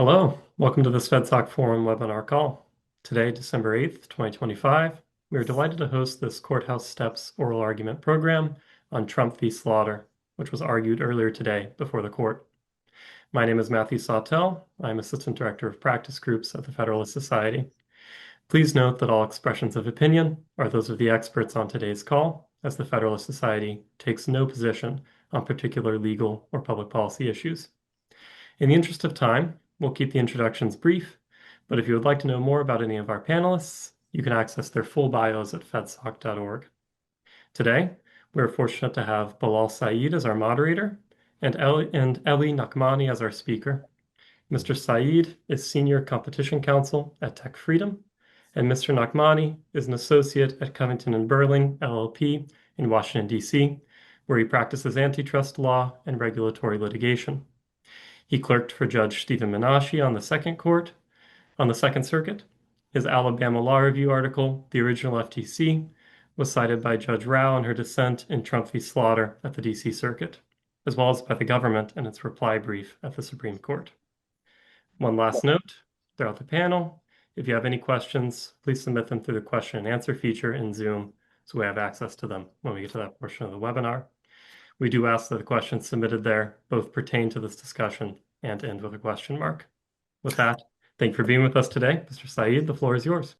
Hello, welcome to this FedSoc Forum webinar call. Today, December 8th, 2025, we are delighted to host this Courthouse Steps oral argument program on Trump v. Slaughter, which was argued earlier today before the court. My name is Matthew Sawtell. I'm Assistant Director of Practice Groups at the Federalist Society. Please note that all expressions of opinion are those of the experts on today's call, as the Federalist Society takes no position on particular legal or public policy issues. In the interest of time, we'll keep the introductions brief, but if you would like to know more about any of our panelists, you can access their full bios at fedsoc.org. Today, we're fortunate to have Bilal Saeed as our moderator and Eli Nachmani as our speaker. Mr. Saeed is Senior Competition Counsel at Tech Freedom, and Mr. Nachmani is an associate at Covington and Burling, LLP, in Washington, D.C., where he practices antitrust law and regulatory litigation. He clerked for Judge Stephen Menashe on the Second Circuit. His Alabama Law Review article, The Original FTC, was cited by Judge Rao in her dissent in Trump v. Slaughter at the D.C. Circuit, as well as by the government in its reply brief at the Supreme Court. One last note throughout the panel, if you have any questions, please submit them through the question and answer feature in Zoom so we have access to them when we get to that portion of the webinar. We do ask that the questions submitted there both pertain to this discussion and end with a question mark. With that, thank you for being with us today. Mr. Saeed, the floor is yours.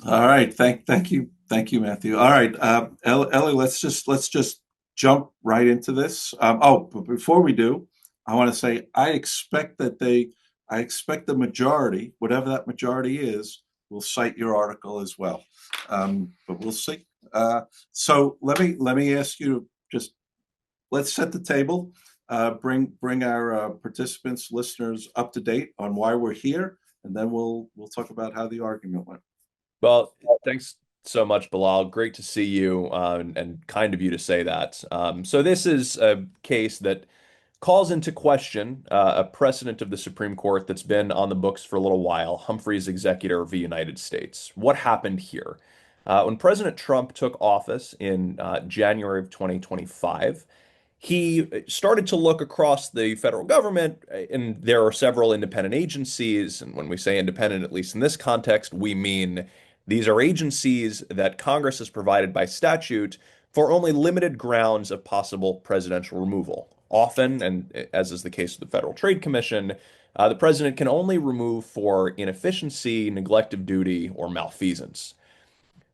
All right. Thank you, Matthew. All right, Ellie, let's just jump right into this. But before we do, I want to say I expect the majority, whatever that majority is, will cite your article as well. But we'll see. So let me ask you to just let's set the table. Bring our participants, listeners, up to date on why we're here, and then we'll talk about how the argument went. Well, thanks so much, Bilal. Great to see you, and kind of you to say that. So this is a case that calls into question a precedent of the Supreme Court that's been on the books for a little while, Humphrey's Executor v. United States. What happened here? When President Trump took office in January of 2025, he started to look across the federal government, and there are several independent agencies. And when we say independent, at least in this context, we mean these are agencies that Congress has provided by statute for only limited grounds of possible presidential removal. Often, and as is the case with the Federal Trade Commission, the president can only remove for inefficiency, neglect of duty, or malfeasance.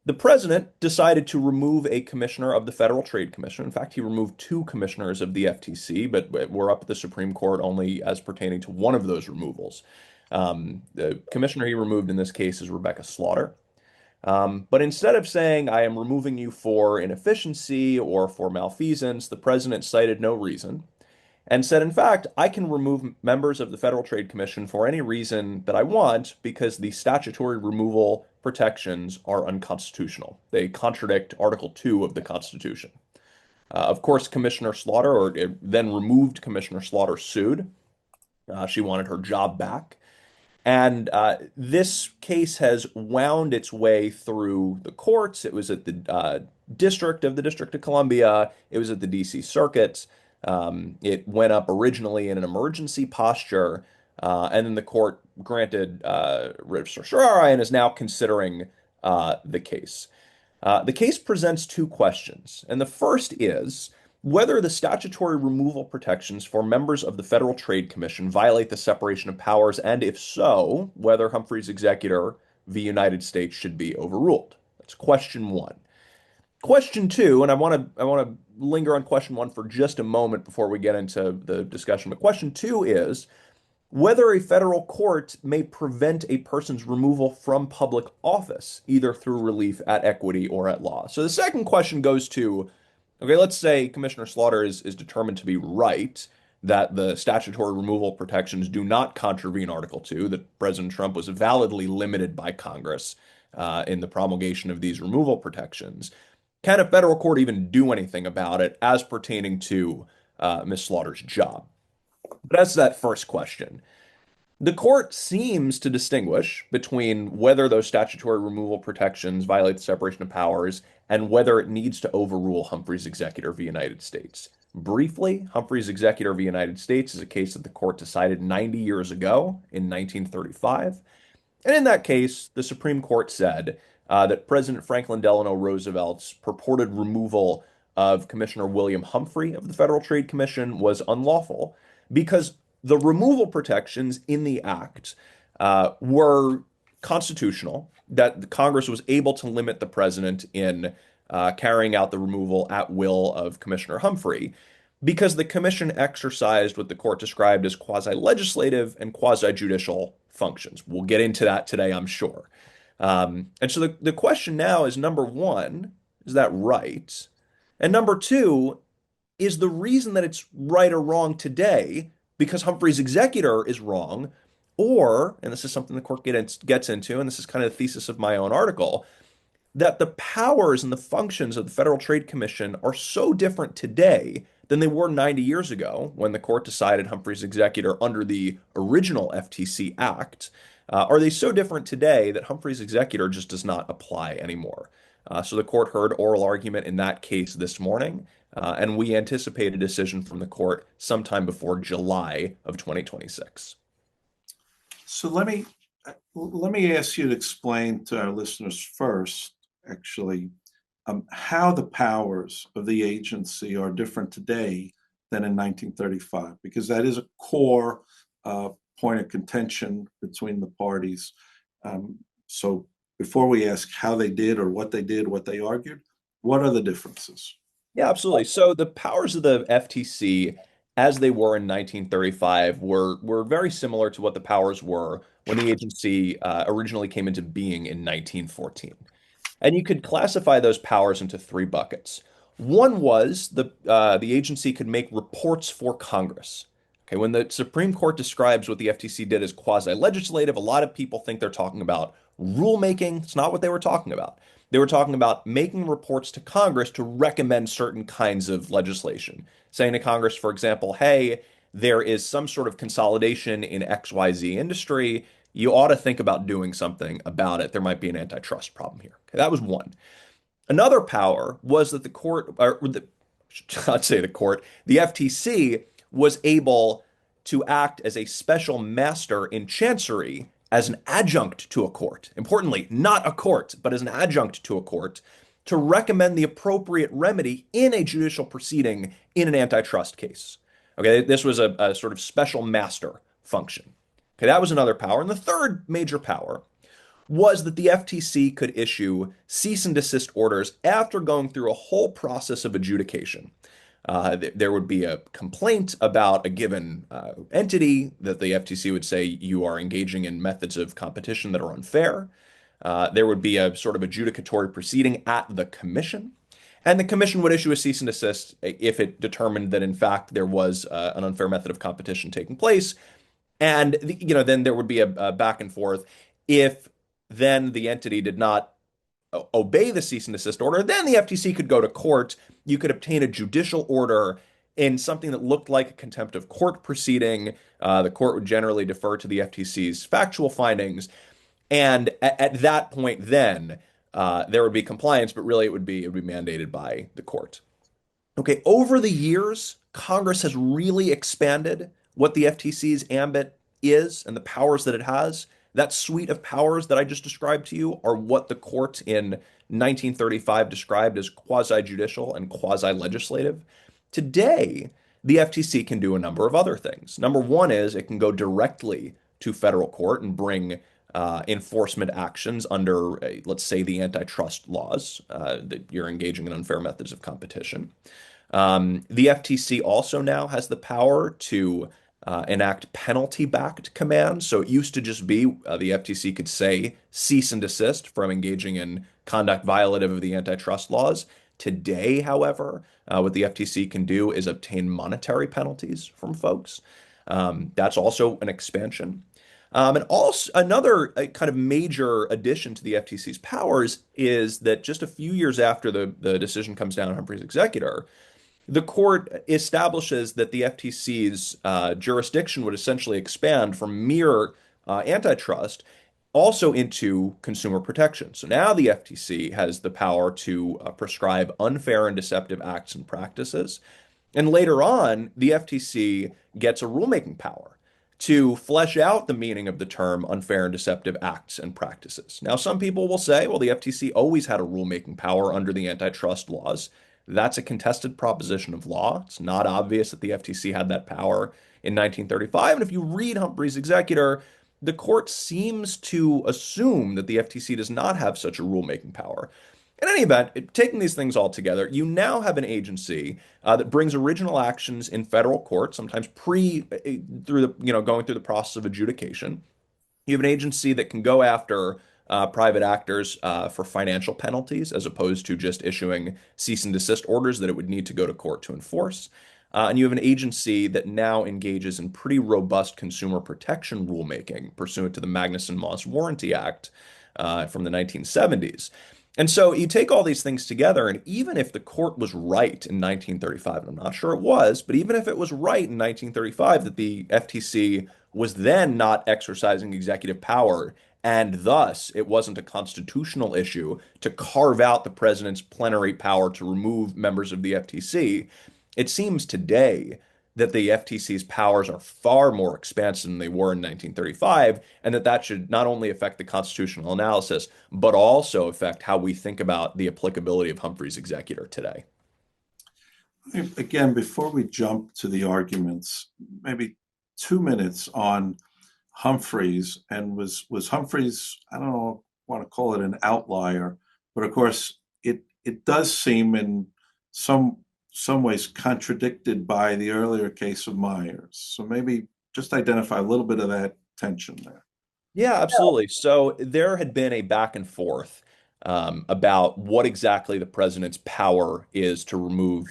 The president decided to remove a commissioner of the Federal Trade Commission. In fact, he removed two commissioners of the FTC, but we're up at the Supreme Court only as pertaining to one of those removals. The commissioner he removed in this case is Rebecca Slaughter. But instead of saying, I am removing you for inefficiency or for malfeasance, the president cited no reason and said, in fact, I can remove members of the Federal Trade Commission for any reason that I want because the statutory removal protections are unconstitutional. They contradict Article 2 of the Constitution. Of course, Commissioner Slaughter, or then removed Commissioner Slaughter, sued. She wanted her job back. And this case has wound its way through the courts. It was at the District of Columbia. It was at the D.C. Circuit. It went up originally in an emergency posture, and then the court granted writ of certiorari and is now considering the case. The case presents two questions, and the first is whether the statutory removal protections for members of the Federal Trade Commission violate the separation of powers, and if so, whether Humphrey's Executor v. United States should be overruled. That's question one. Question two, and I want to linger on question one for just a moment before we get into the discussion, but question two is whether a federal court may prevent a person's removal from public office, either through relief at equity or at law. So the second question goes to, okay, let's say Commissioner Slaughter is determined to be right, that the statutory removal protections do not contravene Article 2, that President Trump was validly limited by Congress in the promulgation of these removal protections. Can a federal court even do anything about it as pertaining to Ms. Slaughter's job? But that's that first question. The court seems to distinguish between whether those statutory removal protections violate the separation of powers and whether it needs to overrule Humphrey's Executor v. United States. Briefly, Humphrey's Executor of the United States is a case that the court decided 90 years ago in 1935. And in that case, the Supreme Court said that President Franklin Delano Roosevelt's purported removal of Commissioner William Humphrey of the Federal Trade Commission was unlawful because the removal protections in the act were constitutional, that Congress was able to limit the president in carrying out the removal at will of Commissioner Humphrey because the commission exercised what the court described as quasi-legislative and quasi-judicial functions. We'll get into that today, I'm sure. And so the question now is, number one, is that right? And number two, is the reason that it's right or wrong today because Humphrey's executor is wrong, or, and this is something the court gets into, and this is kind of the thesis of my own article, that the powers and the functions of the Federal Trade Commission are so different today than they were 90 years ago when the court decided Humphrey's executor under the original FTC Act. Are they so different today that Humphrey's executor just does not apply anymore? So the court heard oral argument in that case this morning, and we anticipate a decision from the court sometime before July of 2026. So let me ask you to explain to our listeners first, actually, how the powers of the agency are different today than in 1935, because that is a core point of contention between the parties. So before we ask how they did or what they argued, what are the differences? Yeah, absolutely. So the powers of the FTC, as they were in 1935, were very similar to what the powers were when the agency originally came into being in 1914. And you could classify those powers into three buckets. One was the agency could make reports for Congress. Okay, when the Supreme Court describes what the FTC did as quasi-legislative, a lot of people think they're talking about rulemaking. It's not what they were talking about. They were talking about making reports to Congress to recommend certain kinds of legislation, saying to Congress, for example, hey, there is some sort of consolidation in XYZ industry. You ought to think about doing something about it. There might be an antitrust problem here. Okay, that was one. Another power was that the court, or I'd say the court, the FTC was able to act as a special master in chancery as an adjunct to a court. Importantly, not a court, but as an adjunct to a court to recommend the appropriate remedy in a judicial proceeding in an antitrust case. Okay, this was a sort of special master function. Okay, that was another power. And the third major power was that the FTC could issue cease and desist orders after going through a whole process of adjudication. There would be a complaint about a given entity that the FTC would say you are engaging in methods of competition that are unfair. There would be a sort of adjudicatory proceeding at the commission. And the commission would issue a cease and desist if it determined that, in fact, there was an unfair method of competition taking place. And then there would be a back and forth. If then the entity did not obey the cease and desist order, then the FTC could go to court. You could obtain a judicial order in something that looked like a contempt of court proceeding. The court would generally defer to the FTC's factual findings. And at that point, then there would be compliance, but really it would be mandated by the court. Okay, over the years, Congress has really expanded what the FTC's ambit is and the powers that it has. That suite of powers that I just described to you are what the court in 1935 described as quasi-judicial and quasi-legislative. Today, the FTC can do a number of other things. Number one is it can go directly to federal court and bring enforcement actions under, let's say, the antitrust laws that you're engaging in unfair methods of competition. The FTC also now has the power to enact penalty-backed commands. So it used to just be the FTC could say cease and desist from engaging in conduct violative of the antitrust laws. Today, however, what the FTC can do is obtain monetary penalties from folks. That's also an expansion. And also another kind of major addition to the FTC's powers is that just a few years after the decision comes down on Humphrey's executor, the court establishes that the FTC's jurisdiction would essentially expand from mere antitrust also into consumer protection. So now the FTC has the power to prescribe unfair and deceptive acts and practices. And later on, the FTC gets a rulemaking power to flesh out the meaning of the term unfair and deceptive acts and practices. Now, some people will say, well, the FTC always had a rulemaking power under the antitrust laws. That's a contested proposition of law. It's not obvious that the FTC had that power in 1935. And if you read Humphrey's Executor, the court seems to assume that the FTC does not have such a rulemaking power. In any event, taking these things all together, you now have an agency that brings original actions in federal court, sometimes through the going through the process of adjudication. You have an agency that can go after private actors for financial penalties as opposed to just issuing cease and desist orders that it would need to go to court to enforce. And you have an agency that now engages in pretty robust consumer protection rulemaking pursuant to the Magnuson-Moss Warranty Act from the 1970s. And so you take all these things together, and even if the court was right in 1935, and I'm not sure it was, but even if it was right in 1935 that the FTC was then not exercising executive power, and thus it wasn't a constitutional issue to carve out the president's plenary power to remove members of the FTC, it seems today that the FTC's powers are far more expansive than they were in 1935, and that should not only affect the constitutional analysis, but also affect how we think about the applicability of Humphrey's Executor today. Again, before we jump to the arguments, maybe 2 minutes on Humphreys. And was Humphreys, I don't know, want to call it an outlier, but of course it does seem in some ways contradicted by the earlier case of Myers. So maybe just identify a little bit of that tension there. Yeah, absolutely. So there had been a back and forth about what exactly the president's power is to remove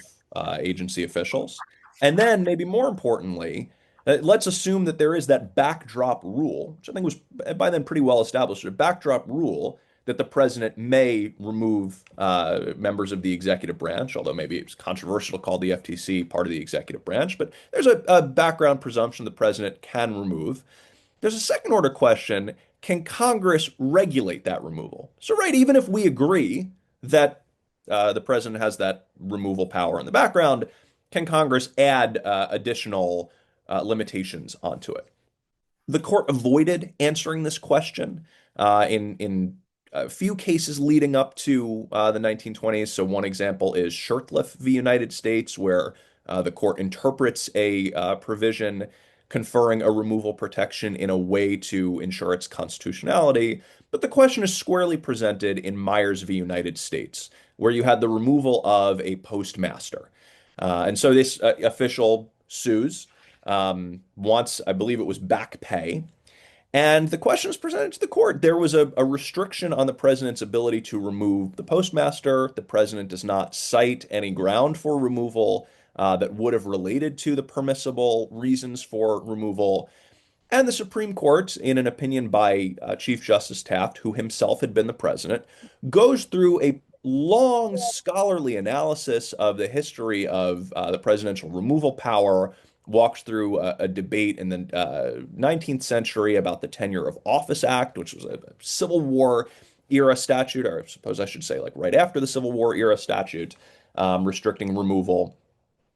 agency officials. And then, maybe more importantly, let's assume that there is that backdrop rule, which I think was by then pretty well established, a backdrop rule that the president may remove members of the executive branch, although maybe it's controversial to call the FTC part of the executive branch. But there's a background presumption the president can remove. There's a second order question. Can Congress regulate that removal? So, right, even if we agree that the president has that removal power in the background, can Congress add additional limitations onto it? The court avoided answering this question in a few cases leading up to the 1920s. So, one example is Shurtleff v. United States, where the court interprets a provision conferring a removal protection in a way to ensure its constitutionality. But the question is squarely presented in Myers v. United States, where you had the removal of a postmaster. And so this official sues, wants, I believe it was back pay. And the question is presented to the court. There was a restriction on the president's ability to remove the postmaster. The president does not cite any ground for removal that would have related to the permissible reasons for removal. And the Supreme Court, in an opinion by Chief Justice Taft, who himself had been the president, goes through a long scholarly analysis of the history of the presidential removal power, walks through a debate in the 19th century about the Tenure of Office Act, which was a Civil War era statute, or I suppose I should say like right after the Civil War era statute, restricting removal,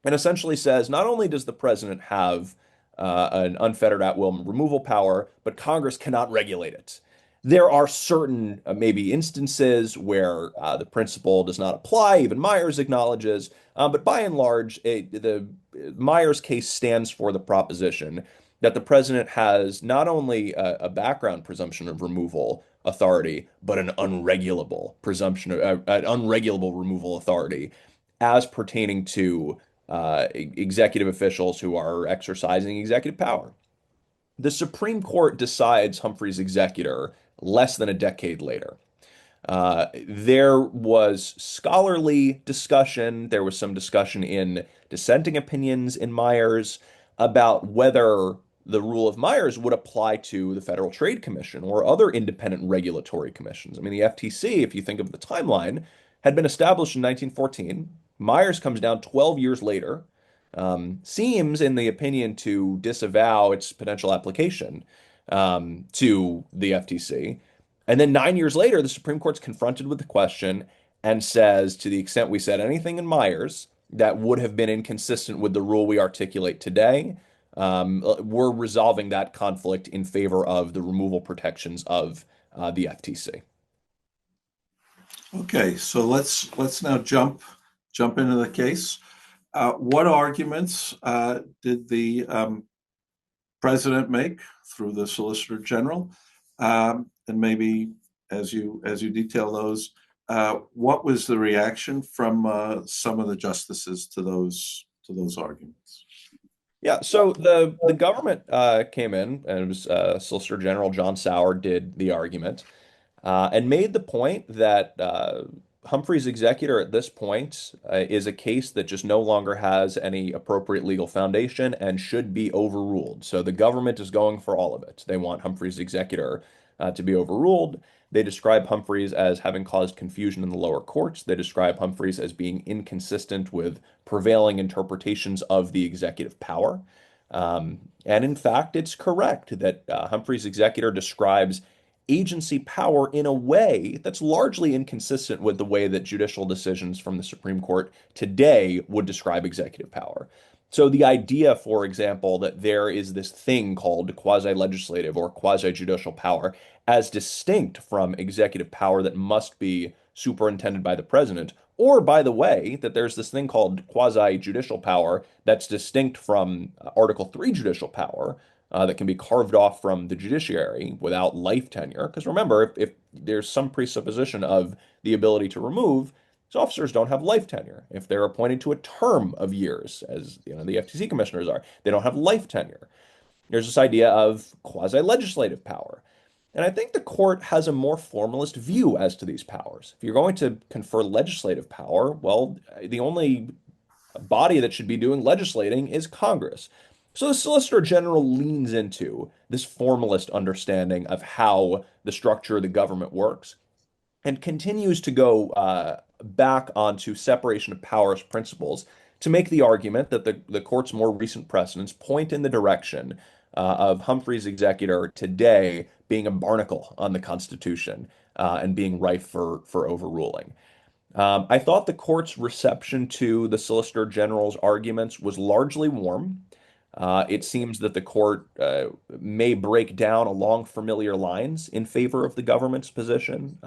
and essentially says not only does the president have an unfettered at-will removal power, but Congress cannot regulate it. There are certain maybe instances where the principle does not apply, even Myers acknowledges, but by and large, the Myers case stands for the proposition that the president has not only a background presumption of removal authority, but an unregulable presumption of an unregulable removal authority as pertaining to executive officials who are exercising executive power. The Supreme Court decides Humphrey's Executor less than a decade later. There was scholarly discussion. There was some discussion in dissenting opinions in Myers about whether the rule of Myers would apply to the Federal Trade Commission or other independent regulatory commissions. I mean, the FTC, if you think of the timeline, had been established in 1914. Myers comes down 12 years later, seems, in the opinion, to disavow its potential application to the FTC. And then 9 years later, the Supreme Court's confronted with the question and says, to the extent we said anything in Myers, that would have been inconsistent with the rule we articulate today. We're resolving that conflict in favor of the removal protections of the FTC. Okay, so let's now jump into the case. What arguments did the president make through the Solicitor General? And maybe as you detail those, what was the reaction from some of the justices to those arguments? Yeah, so the government came in, and it was Solicitor General John Sauer did the argument. And made the point that Humphrey's executor at this point is a case that just no longer has any appropriate legal foundation and should be overruled. So the government is going for all of it. They want Humphrey's executor to be overruled. They describe Humphreys as having caused confusion in the lower courts. They describe Humphreys as being inconsistent with prevailing interpretations of the executive power. And in fact, it's correct that Humphrey's executor describes agency power in a way that's largely inconsistent with the way that judicial decisions from the Supreme Court today would describe executive power. So the idea, for example, that there is this thing called quasi-legislative or quasi-judicial power as distinct from executive power that must be superintended by the president, or by the way, that there's this thing called quasi-judicial power that's distinct from Article 3 judicial power, that can be carved off from the judiciary without life tenure. Because remember, if there's some presupposition of the ability to remove, these officers don't have life tenure. If they're appointed to a term of years, as the FTC commissioners are, they don't have life tenure. There's this idea of quasi-legislative power. And I think the court has a more formalist view as to these powers. If you're going to confer legislative power, well, the only body that should be doing legislating is Congress. So the Solicitor General leans into this formalist understanding of how the structure of the government works and continues to go back onto separation of powers principles to make the argument that the court's more recent precedents point in the direction of Humphrey's executor today being a barnacle on the Constitution and being ripe for overruling. I thought the court's reception to the Solicitor General's arguments was largely warm. It seems that the court may break down along familiar lines in favor of the government's position.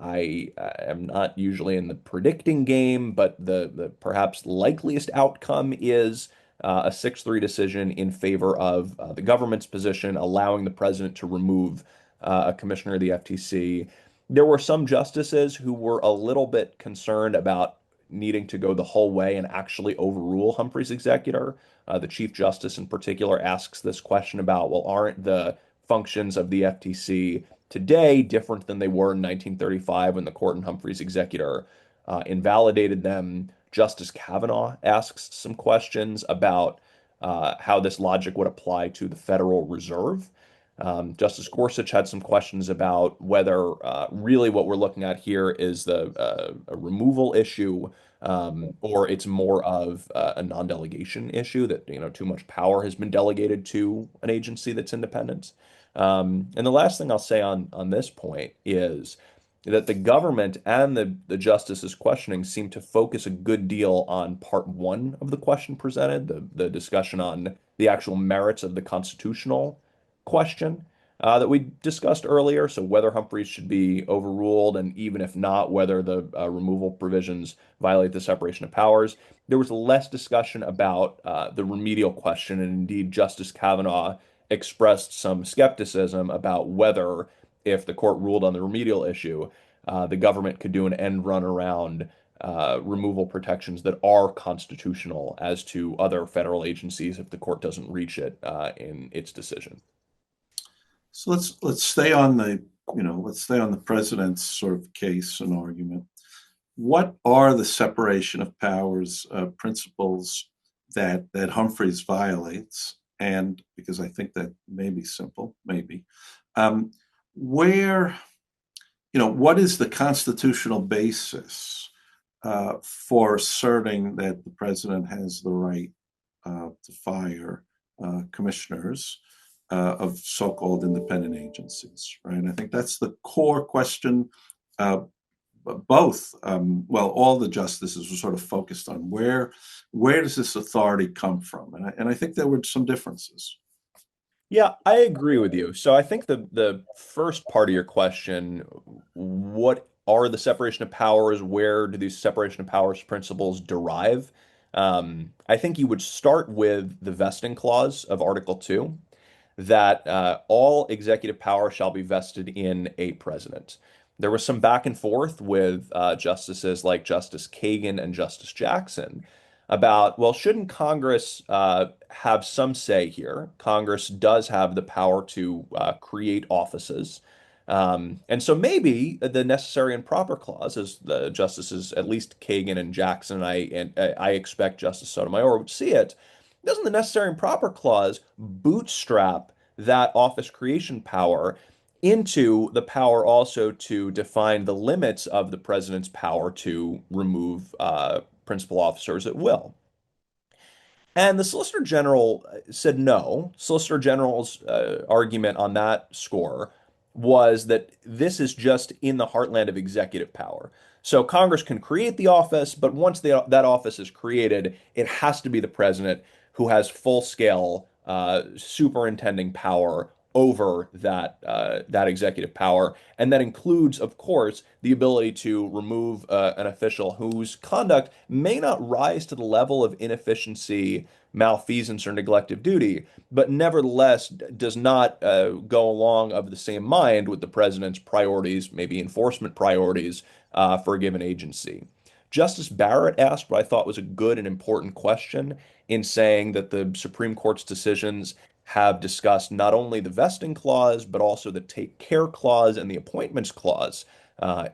I am not usually in the predicting game, but the perhaps likeliest outcome is a 6-3 decision in favor of the government's position, allowing the president to remove a commissioner of the FTC. There were some justices who were a little bit concerned about needing to go the whole way and actually overrule Humphrey's executor. The Chief Justice in particular asks this question about, well, aren't the functions of the FTC today different than they were in 1935 when the court and Humphrey's executor invalidated them? Justice Kavanaugh asks some questions about how this logic would apply to the Federal Reserve. Justice Gorsuch had some questions about whether really what we're looking at here is a removal issue, or it's more of a non-delegation issue that too much power has been delegated to an agency that's independent. And the last thing I'll say on this point is that the government and the justices questioning seem to focus a good deal on part one of the question presented, the discussion on the actual merits of the constitutional question that we discussed earlier. So whether Humphreys should be overruled, and even if not, whether the removal provisions violate the separation of powers. There was less discussion about the remedial question, and indeed Justice Kavanaugh expressed some skepticism about whether, if the court ruled on the remedial issue, the government could do an end run around removal protections that are constitutional as to other federal agencies if the court doesn't reach it in its decision. So let's stay on the president's sort of case and argument. What are the separation of powers principles that Humphreys violates? And because I think that may be simple, maybe what is the constitutional basis for asserting that the president has the right to fire commissioners of so-called independent agencies, right? I think that's the core question both, well, all the justices were sort of focused on where does this authority come from, and I think there were some differences. Yeah, I agree with you. So I think the first part of your question, what are the separation of powers? Where do these separation of powers principles derive? I think you would start with the vesting clause of Article 2, that all executive power shall be vested in a president. There was some back and forth with justices like Justice Kagan and Justice Jackson about, well, shouldn't Congress have some say here? Congress does have the power to create offices. And so maybe the necessary and proper clause, as the justices, at least Kagan and Jackson, I expect Justice Sotomayor would see it, doesn't the necessary and proper clause bootstrap that office creation power into the power also to define the limits of the president's power to remove principal officers at will? And the Solicitor General said no. Solicitor General's argument on that score was that this is just in the heartland of executive power. So Congress can create the office, but once that office is created, it has to be the president who has full-scale superintending power over that executive power, and that includes, of course, the ability to remove an official whose conduct may not rise to the level of inefficiency, malfeasance, or neglect of duty, but nevertheless does not go along of the same mind with the president's priorities, maybe enforcement priorities for a given agency. Justice Barrett asked what I thought was a good and important question in saying that the Supreme Court's decisions have discussed not only the vesting clause, but also the take care clause and the appointments clause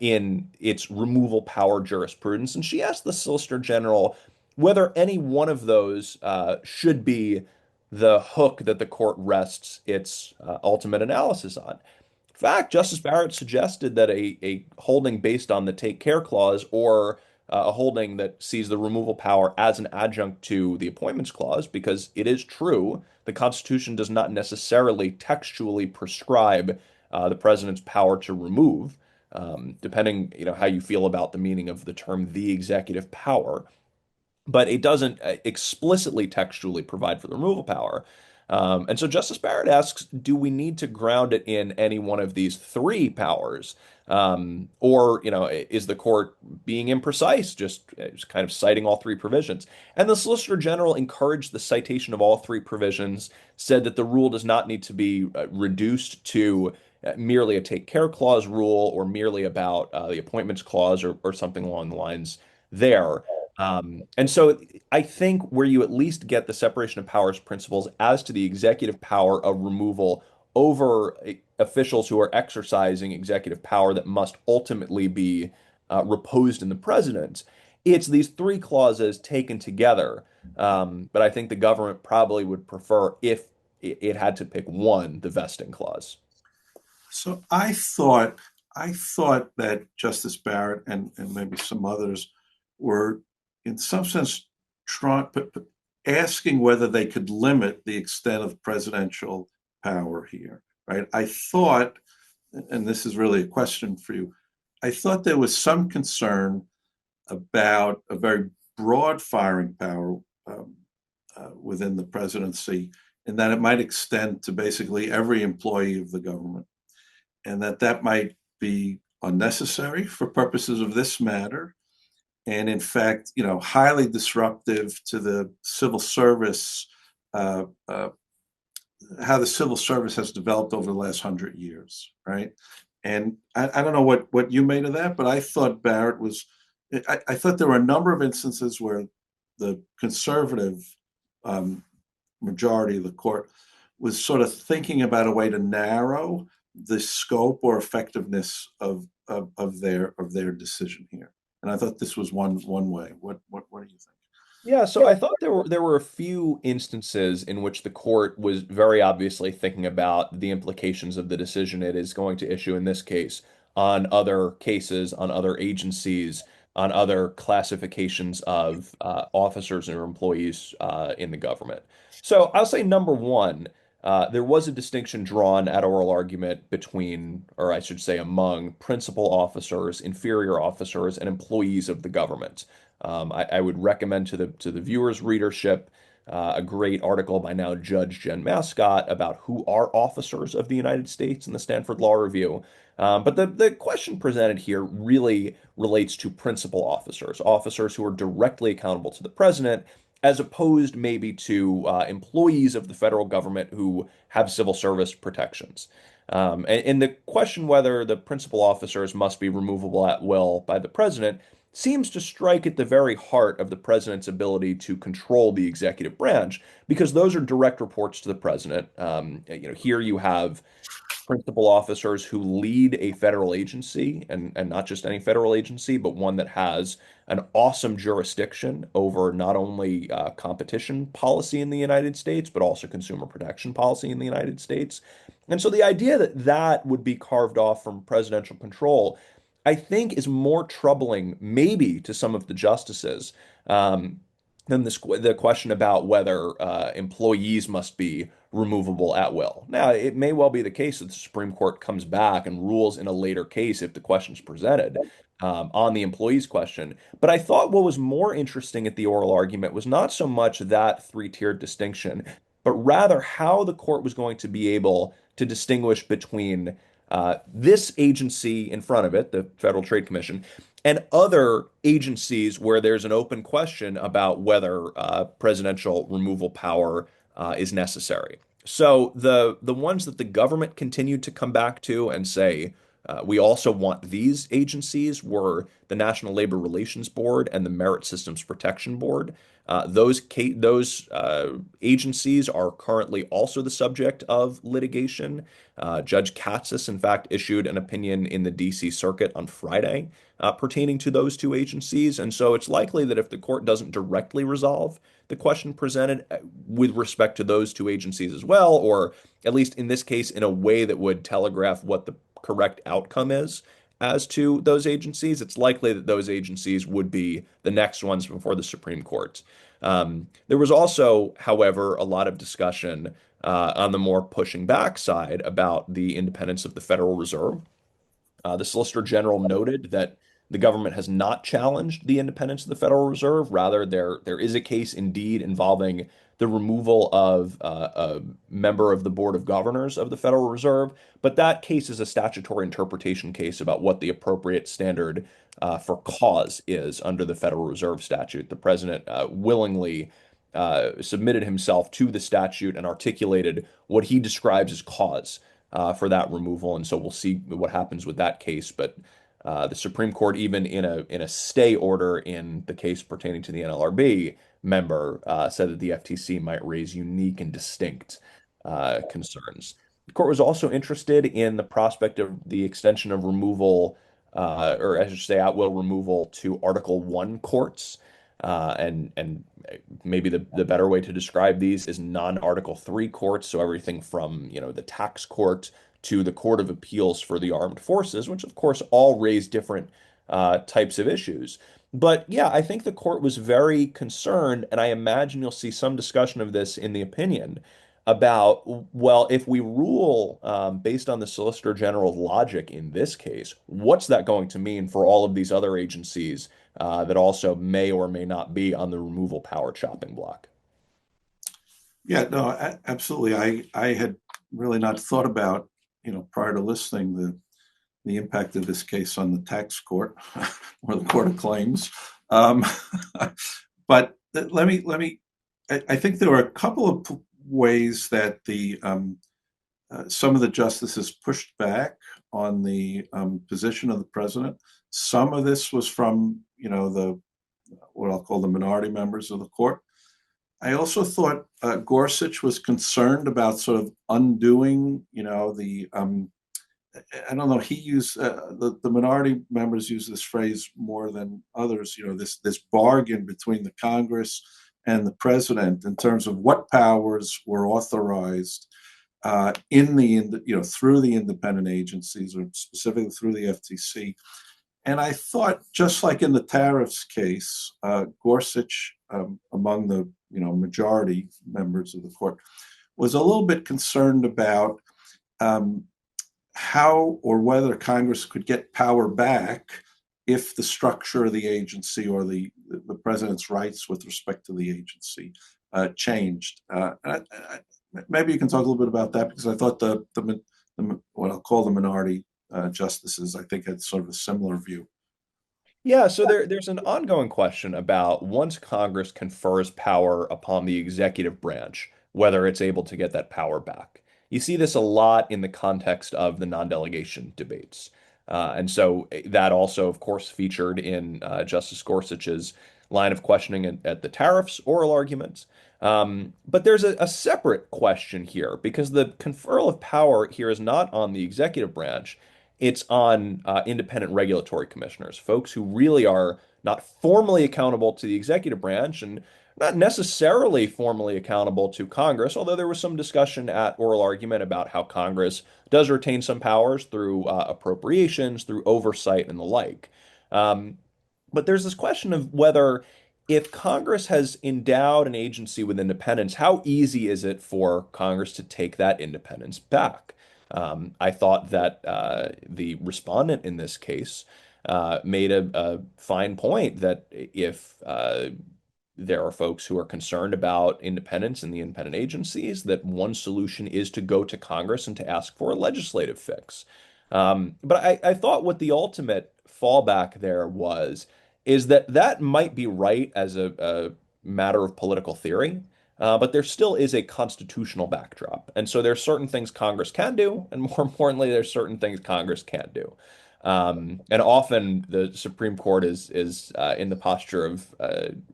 in its removal power jurisprudence. And she asked the Solicitor General whether any one of those should be the hook that the court rests its ultimate analysis on. In fact, Justice Barrett suggested that a holding based on the take care clause or a holding that sees the removal power as an adjunct to the appointments clause, because it is true the Constitution does not necessarily textually prescribe the president's power to remove, depending, how you feel about the meaning of the term the executive power, but it doesn't explicitly textually provide for the removal power. And so Justice Barrett asks, do we need to ground it in any one of these three powers? Or, is the court being imprecise, just kind of citing all three provisions? And the Solicitor General encouraged the citation of all three provisions, said that the rule does not need to be reduced to merely a take care clause rule or merely about the appointments clause or something along the lines there. And so I think where you at least get the separation of powers principles as to the executive power of removal over officials who are exercising executive power that must ultimately be reposed in the president, it's these three clauses taken together. But I think the government probably would prefer if it had to pick one, the vesting clause. So I thought that Justice Barrett and maybe some others were, in some sense, trying asking whether they could limit the extent of presidential power here, right? I thought, and this is really a question for you, I thought there was some concern about a very broad firing power within the presidency, and that it might extend to basically every employee of the government, and that might be unnecessary for purposes of this matter, and in fact, highly disruptive to the civil service, uh, uh, how the civil service has developed over the last 100 years, right? And I don't know what you made of that, but I thought Barrett was. I thought there were a number of instances where the conservative um, majority of the court was sort of thinking about a way to narrow the scope or effectiveness of their decision here. And I thought this was one way. What do you think? Yeah, so I thought there were a few instances in which the court was very obviously thinking about the implications of the decision it is going to issue in this case on other cases, on other agencies, on other classifications of officers or employees in the government. So I'll say number one, there was a distinction drawn at oral argument between, or I should say, among principal officers, inferior officers, and employees of the government. I would recommend to the viewers' readership a great article by now Judge Jen Mascott about who are officers of the United States in the Stanford Law Review. But the question presented here really relates to principal officers, officers who are directly accountable to the president, as opposed maybe to employees of the federal government who have civil service protections. And the question whether the principal officers must be removable at will by the president seems to strike at the very heart of the president's ability to control the executive branch, because those are direct reports to the president. Here you have principal officers who lead a federal agency, and not just any federal agency, but one that has an awesome jurisdiction over not only competition policy in the United States, but also consumer protection policy in the United States. And so the idea that that would be carved off from presidential control, I think, is more troubling, maybe to some of the justices, than the question about whether employees must be removable at will. Now, it may well be the case that the Supreme Court comes back and rules in a later case if the question's presented on the employees question. But I thought what was more interesting at the oral argument was not so much that three-tiered distinction, but rather how the court was going to be able to distinguish between this agency in front of it, the Federal Trade Commission, and other agencies where there's an open question about whether presidential removal power is necessary. So the ones that the government continued to come back to and say, we also want these agencies were the National Labor Relations Board and the Merit Systems Protection Board. Those agencies are currently also the subject of litigation. Judge Katsas, in fact, issued an opinion in the DC Circuit on Friday pertaining to those two agencies. And so it's likely that if the court doesn't directly resolve the question presented with respect to those two agencies as well, or at least in this case, in a way that would telegraph what the correct outcome is as to those agencies, it's likely that those agencies would be the next ones before the Supreme Court. There was also, however, a lot of discussion on the more pushing back side about the independence of the Federal Reserve. The Solicitor General noted that the government has not challenged the independence of the Federal Reserve. Rather, there is a case indeed involving the removal of a member of the Board of Governors of the Federal Reserve, but that case is a statutory interpretation case about what the appropriate standard for cause is under the Federal Reserve statute. The president willingly submitted himself to the statute and articulated what he describes as cause for that removal, and so we'll see what happens with that case. But the Supreme Court, even in a stay order in the case pertaining to the NLRB member, said that the FTC might raise unique and distinct concerns. The court was also interested in the prospect of the extension of removal, or I should say, at will removal to Article 1 courts. And maybe the better way to describe these is non-Article 3 courts, so everything from, the tax court to the Court of Appeals for the Armed Forces, which of course all raise different types of issues. But yeah, I think the court was very concerned, and I imagine you'll see some discussion of this in the opinion about, well, if we rule based on the Solicitor General's logic in this case, what's that going to mean for all of these other agencies that also may or may not be on the removal power chopping block? Yeah, no, absolutely. I had really not thought about, prior to listening, the impact of this case on the tax court or the court of claims. But I think there were a couple of ways that some of the justices pushed back on the position of the president. Some of this was from, what I'll call the minority members of the court. I also thought Gorsuch was concerned about sort of undoing, I don't know, he used, the minority members use this phrase more than others, this bargain between the Congress and the president in terms of what powers were authorized through the independent agencies, or specifically through the FTC. And I thought, just like in the tariffs case, Gorsuch, among the majority members of the court, was a little bit concerned about um, how or whether Congress could get power back if the structure of the agency or the president's rights with respect to the agency changed. Maybe you can talk a little bit about that, because I thought the what I'll call the minority justices, I think, had sort of a similar view. Yeah, so there's an ongoing question about once Congress confers power upon the executive branch, whether it's able to get that power back. You see this a lot in the context of the non-delegation debates. And so that also, of course, featured in Justice Gorsuch's line of questioning at the tariffs oral arguments. But there's a separate question here because the conferral of power here is not on the executive branch. It's on independent regulatory commissioners, folks who really are not formally accountable to the executive branch and not necessarily formally accountable to Congress, although there was some discussion at oral argument about how Congress does retain some powers through appropriations, through oversight, and the like. Um, but there's this question of whether, if Congress has endowed an agency with independence, how easy is it for Congress to take that independence back? I thought that the respondent in this case made a fine point that if there are folks who are concerned about independence in the independent agencies, that one solution is to go to Congress and to ask for a legislative fix. But I thought what the ultimate fallback there was is that that might be right as a matter of political theory. But there still is a constitutional backdrop. And so there's certain things Congress can do, and more importantly, there's certain things Congress can't do. And often the Supreme Court is in the posture of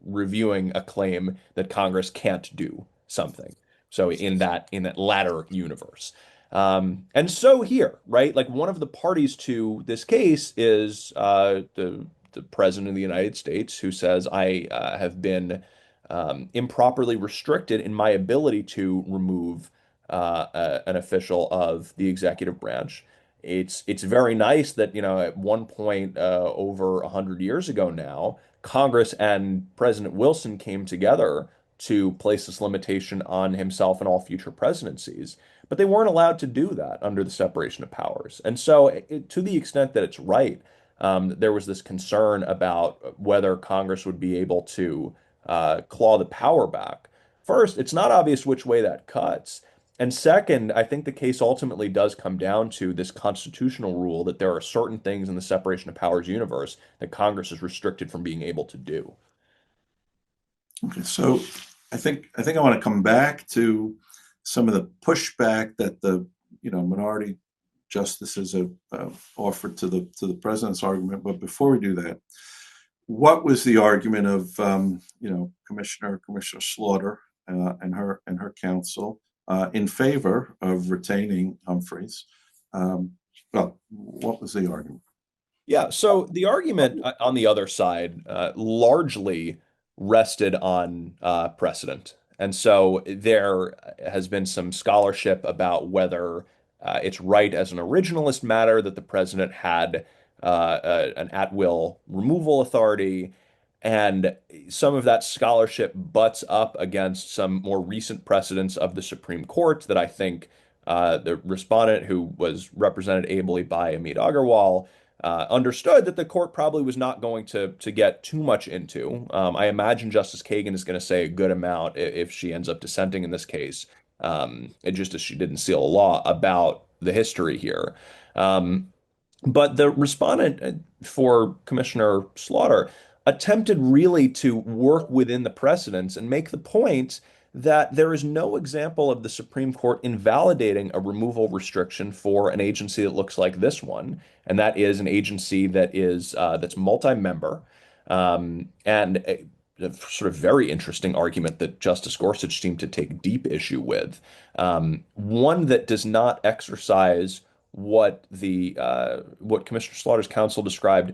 reviewing a claim that Congress can't do something. So in that latter universe. And so here, right? Like one of the parties to this case is the President of the United States, who says, I have been improperly restricted in my ability to remove an official of the executive branch. It's very nice that, at one point over 100 years ago now, Congress and President Wilson came together to place this limitation on himself and all future presidencies. But they weren't allowed to do that under the separation of powers. And so, to the extent that it's right, there was this concern about whether Congress would be able to claw the power back. First, it's not obvious which way that cuts. And second, I think the case ultimately does come down to this constitutional rule that there are certain things in the separation of powers universe that Congress is restricted from being able to do. Okay, so I think I want to come back to some of the pushback that the minority justices have offered to the president's argument. But before we do that, what was the argument of Commissioner Slaughter and her counsel in favor of retaining Humphreys? Well, what was the argument? Yeah, so the argument on the other side largely rested on precedent. And so there has been some scholarship about whether it's right as an originalist matter that the president had an at-will removal authority. And some of that scholarship butts up against some more recent precedents of the Supreme Court that I think the respondent, who was represented ably by Amit Agarwal, understood that the court probably was not going to get too much into. I imagine Justice Kagan is going to say a good amount if she ends up dissenting in this case, just as she did in Seal of Law, about the history here. But the respondent for Commissioner Slaughter attempted really to work within the precedents and make the point that there is no example of the Supreme Court invalidating a removal restriction for an agency that looks like this one, and that is an agency that's multi-member, and a sort of very interesting argument that Justice Gorsuch seemed to take deep issue with, one that does not exercise what Commissioner Slaughter's counsel described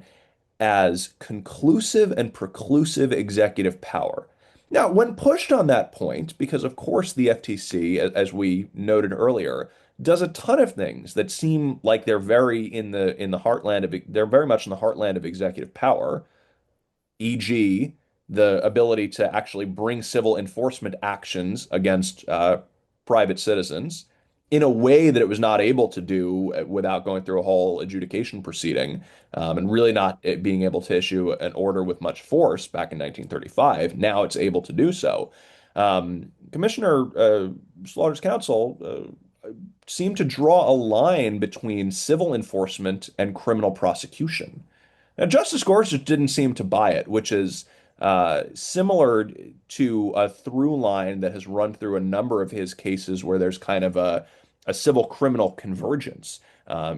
as conclusive and preclusive executive power. Now, when pushed on that point, because of course the FTC, as we noted earlier, does a ton of things that seem like they're very much in the heartland of executive power, e.g., the ability to actually bring civil enforcement actions against private citizens in a way that it was not able to do without going through a whole adjudication proceeding, and really not being able to issue an order with much force back in 1935. Now it's able to do so. Commissioner Slaughter's counsel seemed to draw a line between civil enforcement and criminal prosecution. Now, Justice Gorsuch didn't seem to buy it, which is similar to a through line that has run through a number of his cases where there's kind of a civil criminal convergence.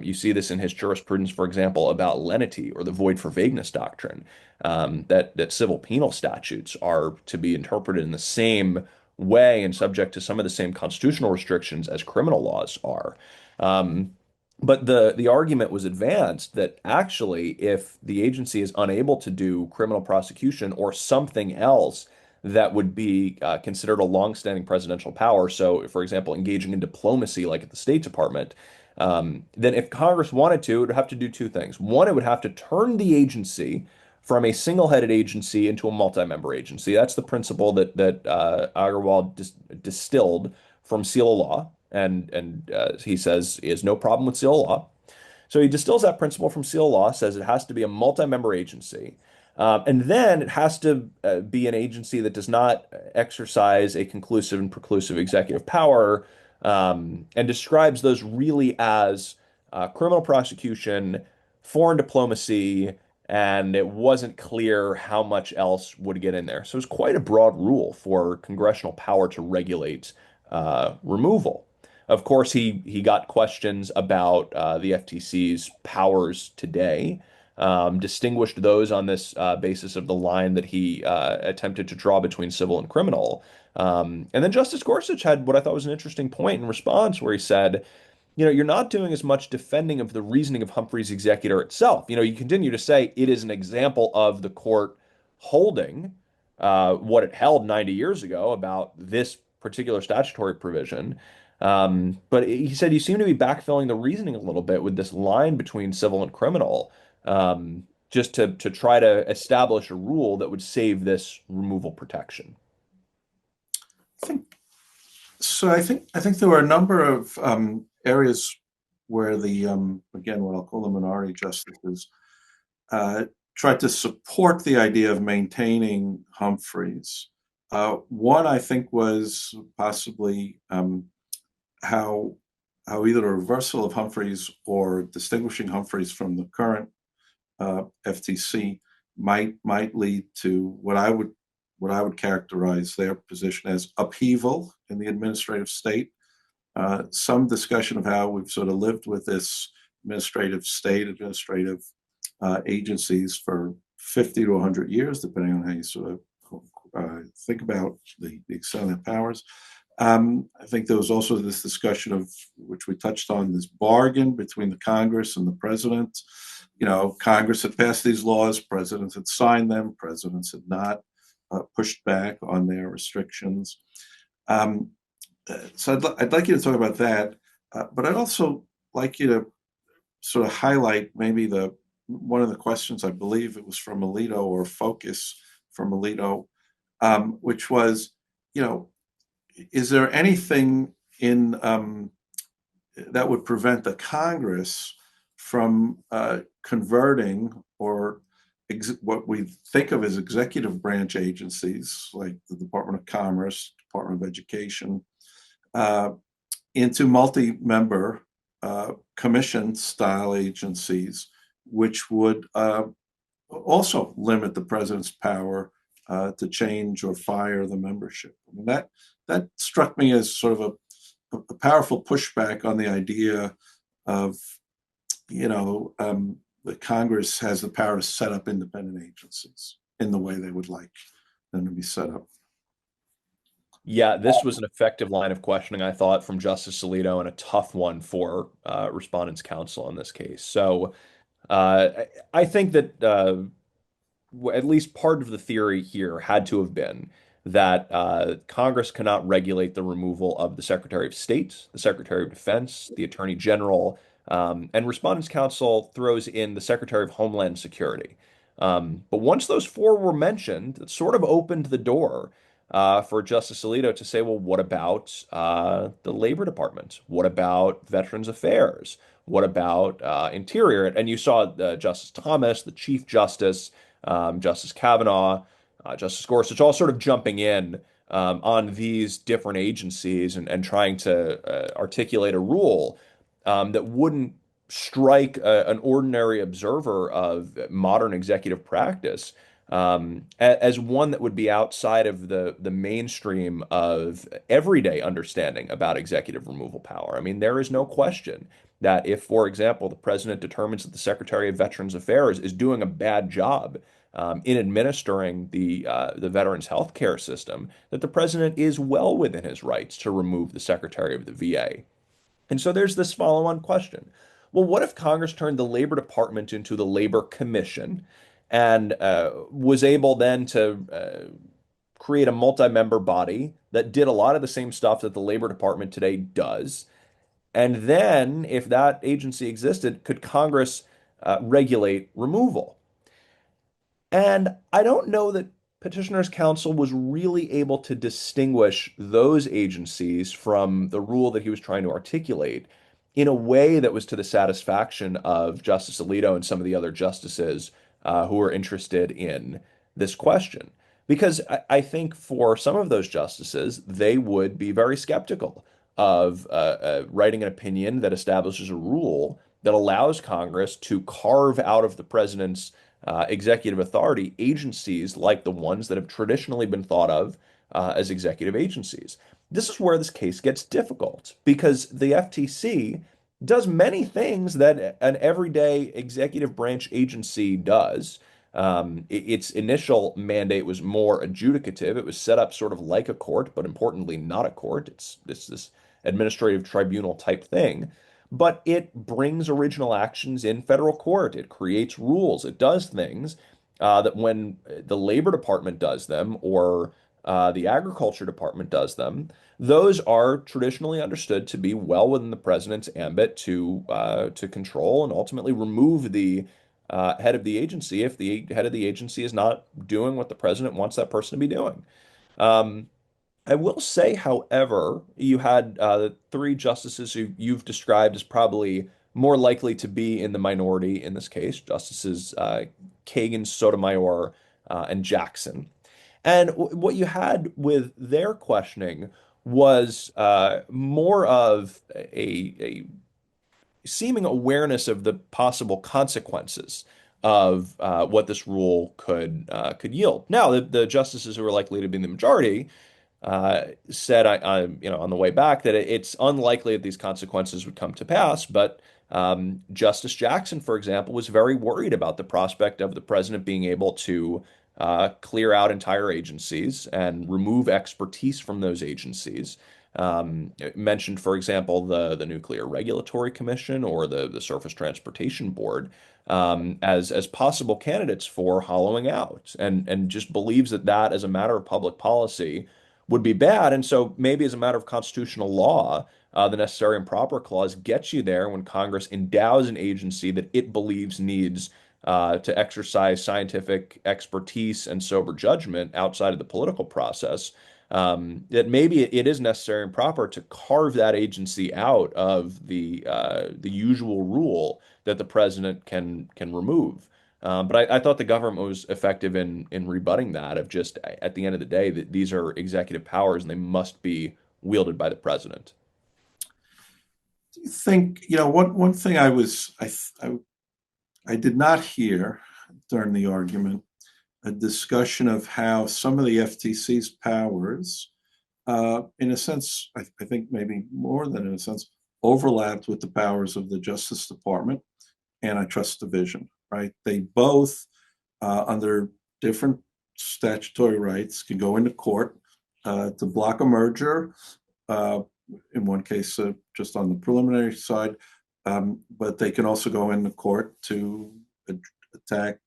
You see this in his jurisprudence, for example, about lenity or the void for vagueness doctrine, that civil penal statutes are to be interpreted in the same way and subject to some of the same constitutional restrictions as criminal laws are. Um, but the argument was advanced that actually, if the agency is unable to do criminal prosecution or something else that would be considered a longstanding presidential power, so for example, engaging in diplomacy like at the State Department, then if Congress wanted to, it would have to do two things. One, it would have to turn the agency from a single-headed agency into a multi-member agency. That's the principle that Agarwal distilled from seal of law, and he says he has no problem with seal of law. So he distills that principle from seal of law, says it has to be a multi-member agency. And then it has to be an agency that does not exercise a conclusive and preclusive executive power, and describes those really as criminal prosecution, foreign diplomacy, and it wasn't clear how much else would get in there. So it's quite a broad rule for congressional power to regulate removal. Of course, he got questions about the FTC's powers today, distinguished those on this basis of the line that he attempted to draw between civil and criminal. And then Justice Gorsuch had what I thought was an interesting point in response, where he said, you're not doing as much defending of the reasoning of Humphrey's executor itself. You continue to say it is an example of the court holding what it held 90 years ago about this particular statutory provision. But he said you seem to be backfilling the reasoning a little bit with this line between civil and criminal, just to try to establish a rule that would save this removal protection. I think so. I think there were a number of areas where the again, what I'll call the minority justices tried to support the idea of maintaining Humphreys. One, I think, was possibly how either a reversal of Humphreys or distinguishing Humphreys from the current FTC might lead to what I would characterize their position as upheaval in the administrative state. Some discussion of how we've sort of lived with this administrative agencies for 50 to 100 years, depending on how you sort of think about the extent of their powers. I think there was also this discussion of, which we touched on, this bargain between the Congress and the president. Congress had passed these laws, presidents had signed them, presidents had not pushed back on their restrictions. So I'd like you to talk about that, but I'd also like you to sort of highlight maybe one of the questions, I believe it was from Alito, or focus from Alito, which was, is there anything in that would prevent the Congress from converting or what we think of as executive branch agencies like the Department of Commerce, Department of Education, into multi-member commission-style agencies, which would also limit the president's power to change or fire the membership. I mean, that struck me as sort of a powerful pushback on the idea of, the Congress has the power to set up independent agencies in the way they would like them to be set up. Yeah, this was an effective line of questioning, I thought, from Justice Alito, and a tough one for respondents' counsel in this case. So I think that at least part of the theory here had to have been that Congress cannot regulate the removal of the Secretary of State, the Secretary of Defense, the Attorney General, and Respondents' Counsel throws in the Secretary of Homeland Security. But once those four were mentioned, it sort of opened the door for Justice Alito to say, well, what about the Labor Department? What about Veterans Affairs? What about Interior? And you saw Justice Thomas, the Chief Justice, Justice Kavanaugh, Justice Gorsuch, all sort of jumping in on these different agencies and trying to articulate a rule that wouldn't strike an ordinary observer of modern executive practice as one that would be outside of the mainstream of everyday understanding about executive removal power. I mean, there is no question that if, for example, the president determines that the Secretary of Veterans Affairs is doing a bad job in administering the veterans health care system, that the president is well within his rights to remove the Secretary of the VA. And so there's this follow-on question. Well, what if Congress turned the Labor Department into the Labor Commission and was able then to create a multi-member body that did a lot of the same stuff that the Labor Department today does? And then, if that agency existed, could Congress regulate removal? And I don't know that Petitioner's Counsel was really able to distinguish those agencies from the rule that he was trying to articulate in a way that was to the satisfaction of Justice Alito and some of the other justices who were interested in this question. Because I think for some of those justices, they would be very skeptical of writing an opinion that establishes a rule that allows Congress to carve out of the president's executive authority agencies like the ones that have traditionally been thought of as executive agencies. This is where this case gets difficult because the FTC does many things that an everyday executive branch agency does. Its initial mandate was more adjudicative. It was set up sort of like a court, but importantly, not a court. It's this administrative tribunal type thing, but it brings original actions in federal court. It creates rules. It does things that when the Labor Department does them or the Agriculture Department does them, those are traditionally understood to be well within the president's ambit to control and ultimately remove the head of the agency if the head of the agency is not doing what the president wants that person to be doing. Um, I will say, however, you had three justices who you've described as probably more likely to be in the minority in this case, Justices Kagan, Sotomayor, and Jackson. And what you had with their questioning was more of a seeming awareness of the possible consequences of what this rule could yield. Now, the justices who are likely to be in the majority said, on the way back that it's unlikely that these consequences would come to pass. But Justice Jackson, for example, was very worried about the prospect of the president being able to clear out entire agencies and remove expertise from those agencies. It mentioned, for example, the Nuclear Regulatory Commission or the Surface Transportation Board as possible candidates for hollowing out, and just believes that as a matter of public policy would be bad. And so maybe as a matter of constitutional law, the necessary and proper clause gets you there when Congress endows an agency that it believes needs to exercise scientific expertise and sober judgment outside of the political process. That maybe it is necessary and proper to carve that agency out of the usual rule that the president can remove. But I thought the government was effective in rebutting that of just at the end of the day that these are executive powers and they must be wielded by the president. Do you think, one thing I did not hear during the argument a discussion of how some of the FTC's powers, in a sense, I think maybe more than in a sense, overlapped with the powers of the Justice Department Antitrust Division, right? They both, under different statutory rights, can go into court to block a merger. In one case, just on the preliminary side, but they can also go into court to attack,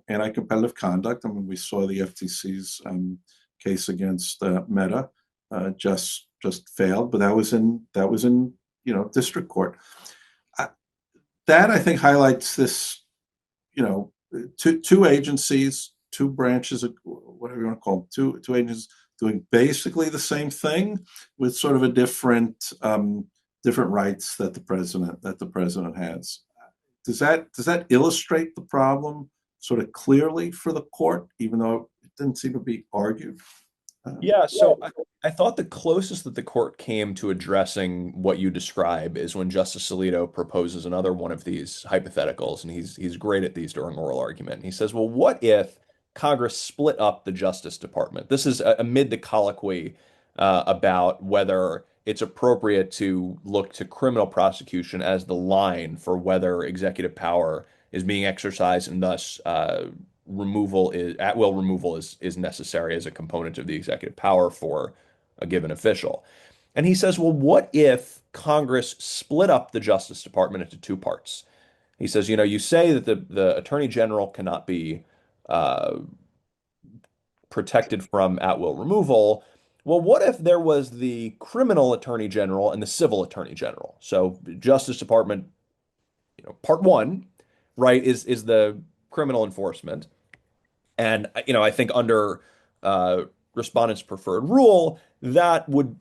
anti-competitive conduct. I mean, we saw the FTC's case against Meta just failed, but that was in district court. That I think highlights this, two agencies, two branches, of whatever you want to call them, two agencies doing basically the same thing with sort of a different rights that the president has. Does that illustrate the problem sort of clearly for the court, even though it didn't seem to be argued? Yeah, I thought the closest that the court came to addressing what you describe is when Justice Alito proposes another one of these hypotheticals, and he's great at these during oral argument. And he says, "Well, what if Congress split up the Justice Department?" This is amid the colloquy about whether it's appropriate to look to criminal prosecution as the line for whether executive power is being exercised, and thus removal is at will removal is necessary as a component of the executive power for a given official. And he says, well, what if Congress split up the Justice Department into two parts? He says, you say that the Attorney General cannot be uh, protected from at will removal. Well, what if there was the criminal Attorney General and the civil Attorney General? So Justice Department, part one, right, is the criminal enforcement. And I think under uh, respondents' preferred rule, that would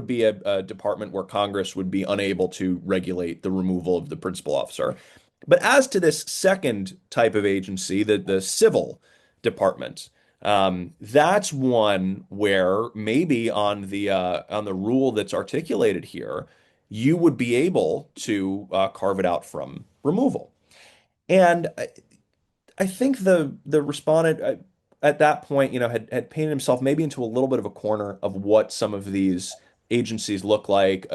be a department where Congress would be unable to regulate the removal of the principal officer. But as to this second type of agency, the civil department, that's one where maybe on the rule that's articulated here, you would be able to carve it out from removal. And I think the respondent at that point, had painted himself maybe into a little bit of a corner of what some of these agencies look like.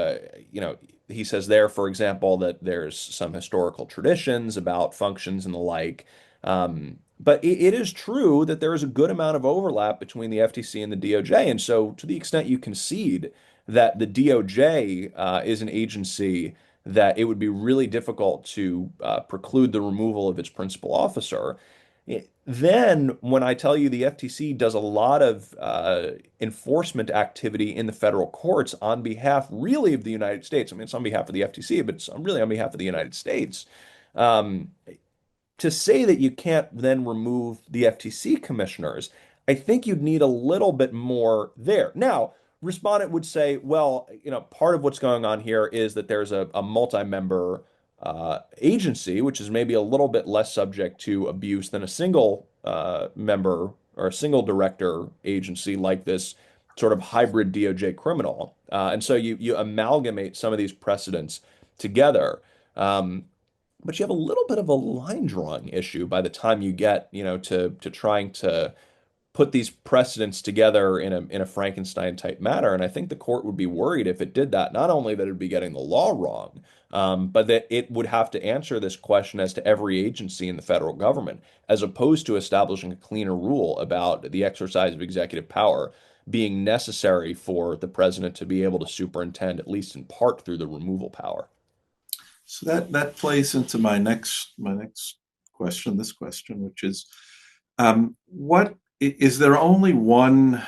He says there, for example, that there's some historical traditions about functions and the like. But it is true that there is a good amount of overlap between the FTC and the DOJ. And so, to the extent you concede that the DOJ is an agency that it would be really difficult to preclude the removal of its principal officer. Then, when I tell you the FTC does a lot of enforcement activity in the federal courts on behalf, really, of the United States. I mean, it's on behalf of the FTC, but it's really on behalf of the United States. Um, to say that you can't then remove the FTC commissioners, I think you'd need a little bit more there. Now, respondent would say, well, part of what's going on here is that there's a multi-member agency, which is maybe a little bit less subject to abuse than a single member or a single director agency like this sort of hybrid DOJ criminal. And so you amalgamate some of these precedents together. But you have a little bit of a line drawing issue by the time you get, to trying to put these precedents together in a Frankenstein type manner. And I think the court would be worried if it did that, not only that it'd be getting the law wrong, but that it would have to answer this question as to every agency in the federal government, as opposed to establishing a cleaner rule about the exercise of executive power being necessary for the president to be able to superintend, at least in part, through the removal power. So that plays into my next question, this question, which is, what is there only one